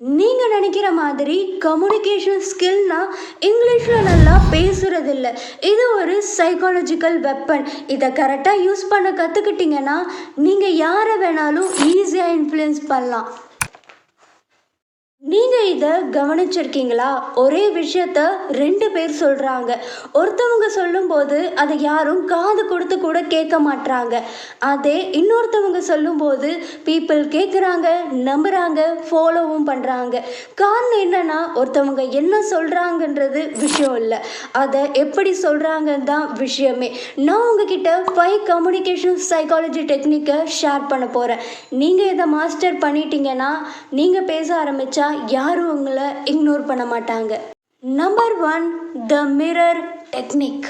நீங்கள் நினைக்கிற மாதிரி கம்யூனிகேஷன் ஸ்கில்னா இங்கிலீஷில் நல்லா பேசுகிறதில்ல. இது ஒரு சைக்காலஜிக்கல் வெப்பன். இதை கரெக்டாக யூஸ் பண்ண கற்றுக்கிட்டிங்கன்னா நீங்கள் யாரை வேணாலும் ஈஸியாக இன்ஃப்ளூயன்ஸ் பண்ணலாம். நீங்கள் இதை கவனிச்சிருக்கீங்களா? ஒரே விஷயத்த ரெண்டு பேர் சொல்கிறாங்க. ஒருத்தவங்க சொல்லும்போது அதை யாரும் காது கொடுத்து கூட கேட்க மாட்றாங்க. அதே இன்னொருத்தவங்க சொல்லும்போது பீப்புள் கேட்குறாங்க, நம்புகிறாங்க, ஃபாலோவும் பண்ணுறாங்க. காரணம் என்னென்னா, ஒருத்தவங்க என்ன சொல்கிறாங்கன்றது விஷயம் இல்லை, அதை எப்படி சொல்கிறாங்கன்னு தான் விஷயமே. நான் உங்ககிட்ட 5 கம்யூனிகேஷன் சைக்காலஜி டெக்னிக்கை ஷேர் பண்ண போகிறேன். நீங்கள் இதை மாஸ்டர் பண்ணிட்டீங்கன்னா நீங்கள் பேச ஆரம்பித்தா யாரும் உங்களை இக்னோர் பண்ண மாட்டாங்க. Number 1, the mirror technique.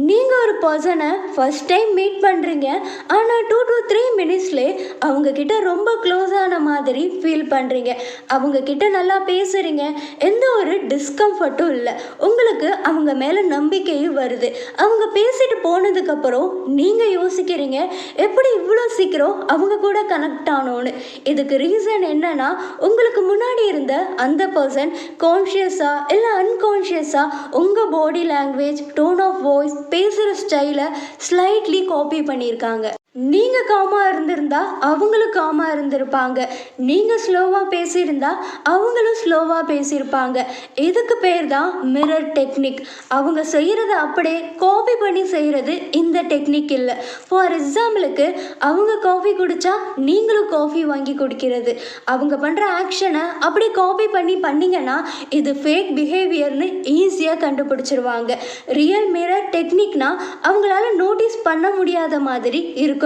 நீங்கள் ஒரு பர்சனை ஃபஸ்ட் டைம் மீட் பண்ணுறீங்க. ஆனால் 2 to 3 மினிட்ஸ்லே அவங்கக்கிட்ட ரொம்ப க்ளோஸ் ஆன மாதிரி ஃபீல் பண்ணுறீங்க. அவங்கக்கிட்ட நல்லா பேசுகிறீங்க, எந்த ஒரு டிஸ்கம்ஃபர்ட்டும் இல்லை. உங்களுக்கு அவங்க மேலே நம்பிக்கையும் வருது. அவங்க பேசிட்டு போனதுக்கப்புறம் நீங்கள் யோசிக்கிறீங்க, எப்படி இவ்வளோ சீக்கிரம் அவங்க கூட கனெக்ட் ஆனோன்னு. இதுக்கு ரீசன் என்னன்னா, உங்களுக்கு முன்னாடி இருந்த அந்த பர்சன் கான்ஷியஸாக இல்லை அன்கான்ஷியஸாக உங்கள் body language, tone of voice, பேசுகிற ஸ்டைலை ஸ்லைட்லி காப்பி பண்ணியிருக்காங்க. நீங்கள் காமாக இருந்திருந்தா அவங்களும் காமாக இருந்திருப்பாங்க. நீங்கள் ஸ்லோவாக பேசியிருந்தா அவங்களும் ஸ்லோவாக பேசியிருப்பாங்க. இதுக்கு பேர் தான் மிரர் டெக்னிக். அவங்க செய்கிறத அப்படியே காப்பி பண்ணி செய்கிறது இந்த டெக்னிக் இல்லை. ஃபார் எக்ஸாம்பிளுக்கு, அவங்க காஃபி குடித்தா நீங்களும் காஃபி வாங்கி குடிக்கிறது. அவங்க பண்ணுற ஆக்ஷனை அப்படி காப்பி பண்ணி பண்ணிங்கன்னா இது ஃபேக் பிஹேவியர்னு ஈஸியாக கண்டுபிடிச்சிருவாங்க. ரியல் மிரர் டெக்னிக்னா அவங்களால நோட்டீஸ் பண்ண முடியாத மாதிரி இருக்கும்.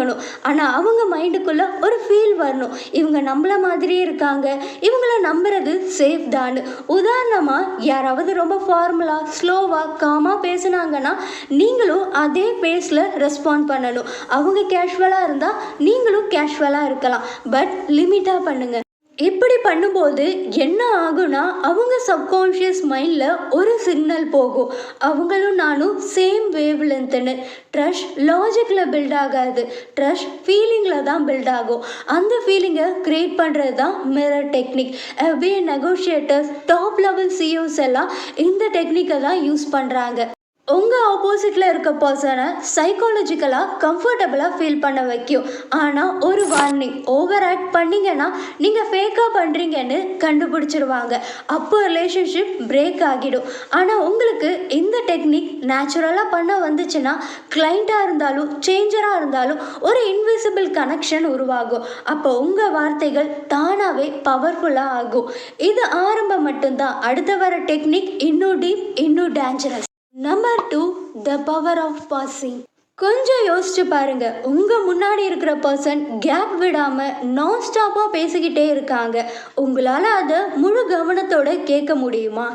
ஆனால் அவங்க மைண்டுக்குள்ள ஒரு ஃபீல் வரணும், இவங்க நம்மள மாதிரியே இருக்காங்க, இவங்கள நம்புறது சேஃப் தான். உதாரணமாக, யாராவது ரொம்ப ஃபார்முலாக ஸ்லோவாக காமாக பேசுனாங்கன்னா நீங்களும் அதே பேஸில் ரெஸ்பாண்ட் பண்ணணும். அவங்க கேஷுவலாக இருந்தால் நீங்களும் கேஷுவலாக இருக்கலாம், பட் லிமிட்டாக பண்ணுங்கள். இப்படி பண்ணும்போது என்ன ஆகுனா, அவங்க சப்கான்ஷியஸ் மைண்டில் ஒரு சிக்னல் போகும், அவங்களும் நானும் சேம் வேவ் லென்த்துன்னு. ட்ரஸ்ட் லாஜிக்கில் பில்ட் ஆகாது, ட்ரஸ்ட் ஃபீலிங்கில் தான் பில்ட் ஆகும். அந்த ஃபீலிங்கை க்ரியேட் பண்ணுறது தான் மிரர் டெக்னிக். எவ்வி நெகோஷியேட்டர்ஸ், டாப் லெவல் சிஇஓஸ் எல்லாம் இந்த டெக்னிக்கை தான் யூஸ் பண்ணுறாங்க. உங்கள் ஆப்போசிட்டில் இருக்க பர்சனை சைக்காலஜிக்கலாக கம்ஃபர்டபுளாக ஃபீல் பண்ண வைக்கும். ஆனால் ஒரு வார்னிங், ஓவர் ஆக்ட் பண்ணிங்கன்னா நீங்கள் ஃபேக்காக பண்ணுறீங்கன்னு கண்டுபிடிச்சிருவாங்க. அப்போ ரிலேஷன்ஷிப் பிரேக் ஆகிடும். ஆனால் உங்களுக்கு இந்த டெக்னிக் நேச்சுரலாக பண்ண வந்துச்சுன்னா, கிளைண்ட்டாக இருந்தாலும் சேஞ்சராக இருந்தாலும் ஒரு இன்விசிபிள் கனெக்ஷன் உருவாகும். அப்போ உங்கள் வார்த்தைகள் தானாகவே பவர்ஃபுல்லாக ஆகும். இது ஆரம்பம் மட்டும்தான். அடுத்த வர டெக்னிக் இன்னும் டீப், இன்னும் dangerous. Number 2, the power of pausing. கொஞ்சம் யோசிச்சு பாருங்க, உங்கள் முன்னாடி இருக்கிற பர்சன் கேப் விடாமல் நான் ஸ்டாப்பாக பேசிக்கிட்டே இருக்காங்க. உங்களால் அதை முழு கவனத்தோடு கேட்க முடியுமா?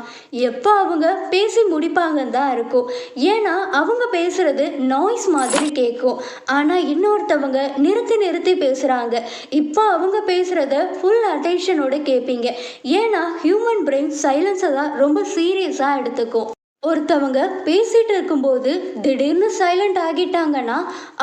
எப்போ அவங்க பேசி முடிப்பாங்கன்னு தான் இருக்கும். ஏன்னா அவங்க பேசுகிறது நாய்ஸ் மாதிரி கேட்கும். ஆனால் இன்னொருத்தவங்க நிறுத்தி நிறுத்தி பேசுகிறாங்க. இப்போ அவங்க பேசுகிறத ஃபுல் அட்டென்ஷனோடு கேட்பீங்க. ஏன்னா ஹியூமன் பிரெயின் சைலன்ஸை தான் ரொம்ப சீரியஸாக எடுத்துக்கும். ஒருத்தவங்க பேசிகிட்டு இருக்கும்போது திடீர்னு சைலண்ட் ஆகிட்டாங்கன்னா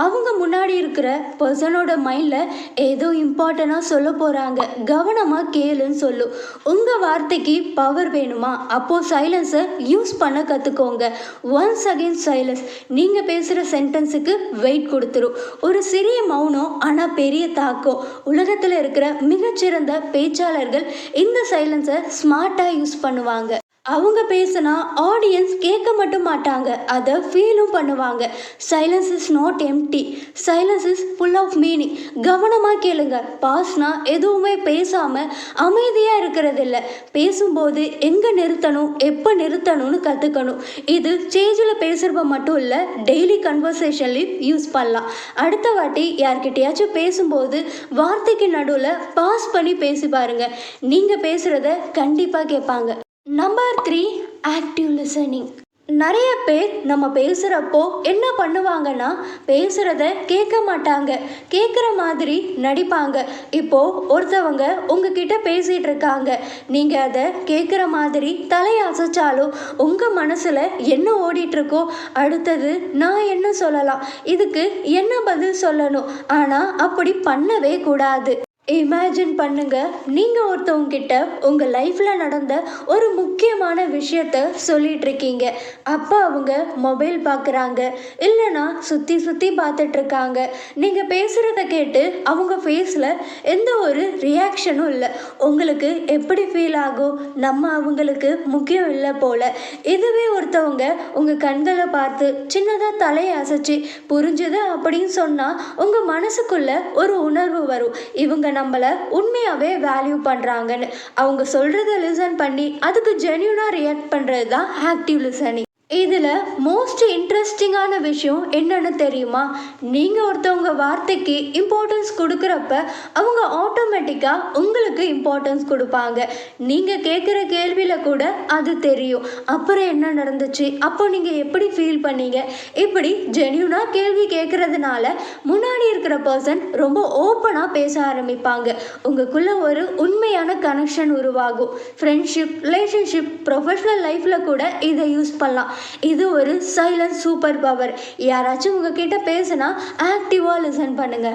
அவங்க முன்னாடி இருக்கிற பர்சனோட மைண்டில் ஏதோ இம்பார்ட்டண்ட்டாக சொல்ல போகிறாங்க, கவனமாக கேளுன்னு சொல்லும். உங்கள் வார்த்தைக்கு பவர் வேணுமா? அப்போது சைலன்ஸை யூஸ் பண்ண கற்றுக்கோங்க. ஒன்ஸ் அகெயின் சைலன்ஸ் நீங்கள் பேசுகிற சென்டென்ஸுக்கு வெயிட் கொடுத்துரும். ஒரு சிறிய மௌனம் ஆனால் பெரிய தாக்கம். உலகத்தில் இருக்கிற மிகச்சிறந்த பேச்சாளர்கள் இந்த சைலன்ஸை ஸ்மார்ட்டாக யூஸ் பண்ணுவாங்க. அவங்க பேசினா ஆடியன்ஸ் கேட்க மட்டும் மாட்டாங்க, அதை ஃபீலும் பண்ணுவாங்க. Silence is not empty, silence is full of meaning. கவனமாக கேளுங்க. பாஸ்னா எதுவுமே பேசாமல் அமைதியாக இருக்கிறது இல்லை, பேசும்போது எங்கே நிறுத்தணும், எப்போ நிறுத்தணும்னு கற்றுக்கணும். இது ஸ்டேஜில் பேசுகிறப்ப மட்டும் இல்லை, டெய்லி கன்வர்சேஷன்லையும் யூஸ் பண்ணலாம். அடுத்த வாட்டி யார்கிட்டையாச்சும் பேசும்போது வார்த்தைக்கு நடுவில் பாஸ் பண்ணி பேசி பாருங்கள், நீங்கள் பேசுகிறத கண்டிப்பாக கேட்பாங்க. Number 3, active listening. நிறைய பேர் நம்ம பேசுகிறப்போ என்ன பண்ணுவாங்கன்னா, பேசுகிறத கேட்க மாட்டாங்க, கேட்குற மாதிரி நடிப்பாங்க. இப்போது ஒருத்தவங்க உங்ககிட்ட பேசிகிட்டு இருக்காங்க, நீங்கள் அதை கேட்குற மாதிரி தலையை அசைச்சாலும் உங்கள் மனசில் என்ன ஓடிட்டுருக்கோ, அடுத்தது நான் என்ன சொல்லலாம், இதுக்கு என்ன பதில் சொல்லணும், ஆனால் அப்படி பண்ணவே கூடாது. இமேஜின் பண்ணுங்க, நீங்கள் ஒருத்தவங்க கிட்ட உங்கள் லைஃப்பில் நடந்த ஒரு முக்கியமான விஷயத்த சொல்லிட்டு இருக்கீங்க. அப்போ அவங்க மொபைல் பார்க்குறாங்க, இல்லைன்னா சுற்றி சுற்றி பார்த்துட்ருக்காங்க. நீங்கள் பேசுகிறத கேட்டு அவங்க ஃபேஸில் எந்த ஒரு ரியாக்ஷனும் இல்லை. உங்களுக்கு எப்படி ஃபீல் ஆகும்? நம்ம அவங்களுக்கு முக்கியம் இல்லை போல். இதுவே ஒருத்தவங்க உங்கள் கண்களை பார்த்து சின்னதாக தலையை அசைச்சு புரிஞ்சுது அப்படின்னு சொன்னால் உங்கள் மனசுக்குள்ள ஒரு உணர்வு வரும். இவங்க நம்மளை உண்மையாகவே வேல்யூ பண்ணுறாங்கன்னு. அவங்க சொல்கிறத லிசன் பண்ணி அதுக்கு ஜென்யூனாக ரியாக்ட் பண்ணுறது தான் ஆக்டிவ் லிசனிங். இதில் மோஸ்ட் இன்ட்ரெஸ்டிங்கான விஷயம் என்னென்னு தெரியுமா? நீங்கள் ஒருத்தவங்க வார்த்தைக்கு இம்பார்ட்டன்ஸ் கொடுக்குறப்ப அவங்க ஆட்டோமேட்டிக்காக உங்களுக்கு இம்பார்ட்டன்ஸ் கொடுப்பாங்க. நீங்கள் கேட்குற கேள்வியில் கூட அது தெரியும். அப்புறம் என்ன நடந்துச்சு, அப்போ நீங்கள் எப்படி ஃபீல் பண்ணீங்க, இப்படி ஜென்யூனாக கேள்வி கேட்குறதுனால முன்னாடி இருக்கிற பர்சன் ரொம்ப ஓப்பனாக பேச ஆரம்பிப்பாங்க. உங்களுக்குள்ள ஒரு உண்மையான கனெக்ஷன் உருவாகும். ஃப்ரெண்ட்ஷிப், ரிலேஷன்ஷிப், ப்ரொஃபஷ்னல் லைஃப்பில் கூட இதை யூஸ் பண்ணலாம். இது ஒரு சைலண்ட் சூப்பர் பவர். யாராச்சும் உங்ககிட்ட பேசினா ஆக்டிவாக லிசன் பண்ணுங்க.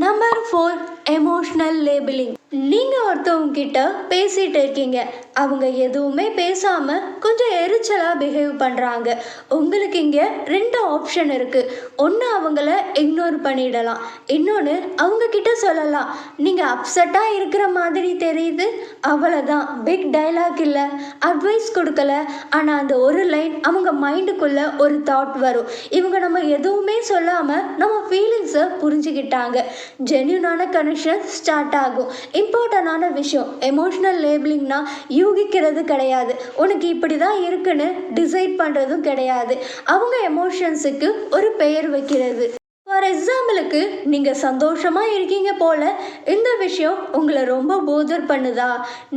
Number 4, emotional labelling. நீங்கள் ஒருத்தவங்க கிட்ட பேசிகிட்டு இருக்கீங்க, அவங்க எதுவுமே பேசாமல் கொஞ்சம் எரிச்சலாக பிஹேவ் பண்ணுறாங்க. உங்களுக்கு இங்கே 2 ஆப்ஷன் இருக்குது. ஒன்று அவங்கள இக்னோர் பண்ணிடலாம், இன்னொன்று அவங்கக்கிட்ட சொல்லலாம், நீங்கள் அப்செட்டாக இருக்கிற மாதிரி தெரியுது, அவ்வளோதான், பிக் டைலாக் இல்லை, அட்வைஸ் கொடுக்கல, ஆனால் அந்த ஒரு லைன் அவங்க மைண்டுக்குள்ளே ஒரு தாட் வரும். இவங்க நம்ம எதுவுமே சொல்லாமல் நம்ம ஃபீலிங்ஸை புரிஞ்சுக்கிட்டாங்க. ஜென்யூனான கனெக்ஷன் ஸ்டார்ட் ஆகும். இம்பார்ட்டண்டான விஷயம், எமோஷ்னல் லேபிளிங்னா யூகிக்கிறது கிடையாது, உனக்கு இப்படி தான் இருக்குன்னு டிசைட் பண்ணுறதும் கிடையாது. அவங்க எமோஷன்ஸுக்கு ஒரு பெயர் வைக்கிறது. ஃபார் எக்ஸாம்பிளுக்கு, நீங்கள் சந்தோஷமாக இருக்கீங்க போல் இந்த விஷயம் உங்களை ரொம்ப போதர் பண்ணுதா?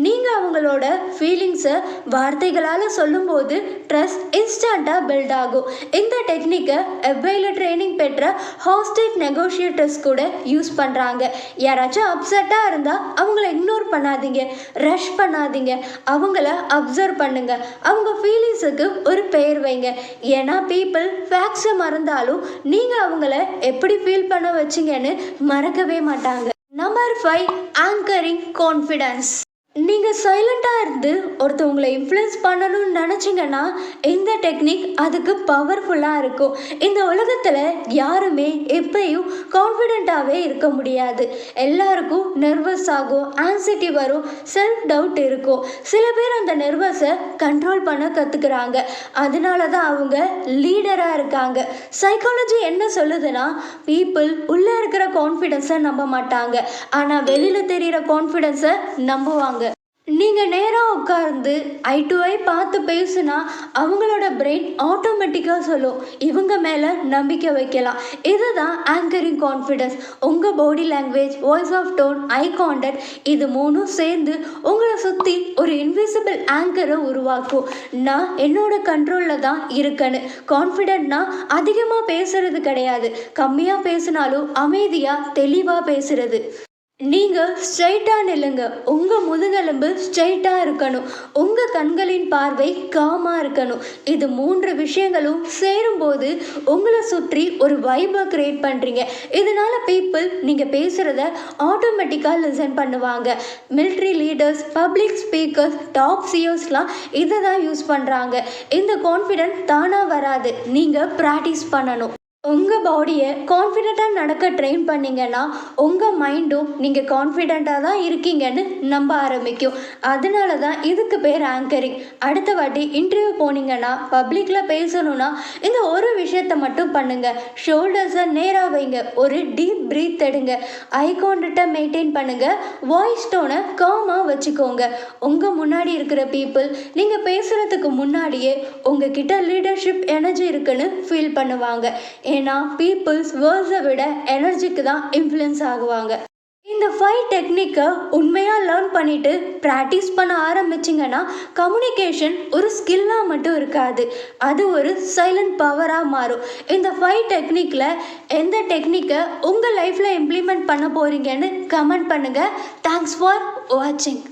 நீங்கள் அவங்களோட ஃபீலிங்ஸை வார்த்தைகளால் சொல்லும்போது ட்ரஸ்ட் இன்ஸ்டண்ட்டாக பில்ட் ஆகும். இந்த டெக்னிக்கை எவ்வையில் ட்ரைனிங் பெற்ற ஹாஸ்டேட் நெகோஷியேட்டர்ஸ் கூட யூஸ் பண்ணுறாங்க. யாராச்சும் அப்செட்டாக இருந்தால் அவங்கள இக்னோர் பண்ணாதீங்க, ரஷ் பண்ணாதீங்க, அவங்கள அப்சர்வ் பண்ணுங்க, அவங்க ஃபீலிங்ஸுக்கு ஒரு பெயர் வைங்க. ஏன்னா பீப்புள் ஃபேக்ட்ஸை மறந்தாலும் நீங்கள் அவங்கள எப்படி ஃபீல் பண்ண வச்சிங்கன்னு மறக்கவே மாட்டாங்க. Number 5, anchoring confidence. நீங்கள் சைலண்ட்டாக இருந்து ஒருத்தவங்களை இன்ஃப்ளூயன்ஸ் பண்ணணும்னு நினச்சிங்கன்னா இந்த டெக்னிக் அதுக்கு பவர்ஃபுல்லாக இருக்கும். இந்த உலகத்தில் யாருமே எப்பயும் கான்ஃபிடெண்ட்டாகவே இருக்க முடியாது. எல்லாருக்கும் நர்வஸ் ஆகும், ஆன்சைட்டி வரும், செல்ஃப் டவுட் இருக்கும். சில பேர் அந்த நர்வஸை கண்ட்ரோல் பண்ண கற்றுக்குறாங்க, அதனால தான் அவங்க லீடராக இருக்காங்க. சைக்காலஜி என்ன சொல்லுதுன்னா, பீப்புள் உள்ளே இருக்கிற கான்ஃபிடென்ஸை நம்ப மாட்டாங்க, ஆனால் வெளியில் தெரிகிற கான்ஃபிடென்ஸை நம்புவாங்க. நீங்கள் நேராக உட்கார்ந்து ஐ டு ஐ பார்த்து பேசுனா அவங்களோட பிரெயின் ஆட்டோமேட்டிக்காக சொல்லும், இவங்க மேலே நம்பிக்கை வைக்கலாம். இதுதான் ஆங்கரிங் கான்ஃபிடன்ஸ். உங்கள் body language, voice of tone, eye contact, இது 3ம் சேர்ந்து உங்களை சுற்றி ஒரு இன்விசிபிள் ஆங்கரை உருவாக்கும். நான் என்னோட கண்ட்ரோலில் தான் இருக்கேன்னு. கான்ஃபிடென்ட்னா அதிகமாக பேசுறது கிடையாது, கம்மியாக பேசினாலும் அமைதியாக தெளிவாக பேசுறது. நீங்கள் ஸ்ட்ரைட்டாக நில்லுங்க, உங்கள் முதுகெலும்பு ஸ்ட்ரைட்டாக இருக்கணும், உங்கள் கண்களின் பார்வை காமாக இருக்கணும். இது 3 விஷயங்களும் சேரும்போது உங்களை சுற்றி ஒரு வைபை க்ரியேட் பண்ணுறீங்க. இதனால் பீப்புள் நீங்கள் பேசுகிறத ஆட்டோமேட்டிக்காக லிசன் பண்ணுவாங்க. Military leaders, public speakers, top சிஓஸ்லாம் இதை தான் யூஸ் பண்ணுறாங்க. இந்த கான்ஃபிடென்ட் தானாக வராது, நீங்கள் ப்ராக்டிஸ் பண்ணணும். உங்கள் பாடியை கான்ஃபிடெண்ட்டாக நடக்க ட்ரெயின் பண்ணிங்கன்னா உங்கள் மைண்டும் நீங்கள் கான்ஃபிடெண்ட்டாக தான் இருக்கீங்கன்னு நம்ப ஆரம்பிக்கும். அதனால தான் இதுக்கு பேர் ஆங்கரிங். அடுத்த வாட்டி இன்டர்வியூ போனீங்கன்னா, பப்ளிக்கில் பேசணுன்னா இந்த ஒரு விஷயத்தை மட்டும் பண்ணுங்கள். ஷோல்டர்ஸை நேராக வைங்க, ஒரு டீப் ப்ரீத் எடுங்க, ஐ கான்டாக்டை மெயின்டைன் பண்ணுங்கள், வாய்ஸ் டோனை காமாக வச்சுக்கோங்க. உங்கள் முன்னாடி இருக்கிற பீப்புள் நீங்கள் பேசுகிறதுக்கு முன்னாடியே உங்கள் கிட்ட லீடர்ஷிப் எனர்ஜி இருக்குன்னு ஃபீல் பண்ணுவாங்க. ஏன்னா பீப்புள்ஸ் வேர்ட்ஸை விட எனர்ஜிக்கு தான் இன்ஃப்ளூயன்ஸ் ஆகுவாங்க. இந்த 5 டெக்னிக்கை உண்மையாக லேர்ன் பண்ணிவிட்டு ப்ராக்டிஸ் பண்ண ஆரம்பிச்சிங்கன்னா கம்யூனிகேஷன் ஒரு ஸ்கில்லாக மட்டும் இருக்காது, அது ஒரு சைலண்ட் பவராக மாறும். இந்த 5 டெக்னிக்கில் எந்த டெக்னிக்கை உங்கள் லைஃப்பில் இம்ப்ளிமெண்ட் பண்ண போகிறீங்கன்னு கமெண்ட் பண்ணுங்கள். தேங்க்ஸ் ஃபார் வாட்சிங்.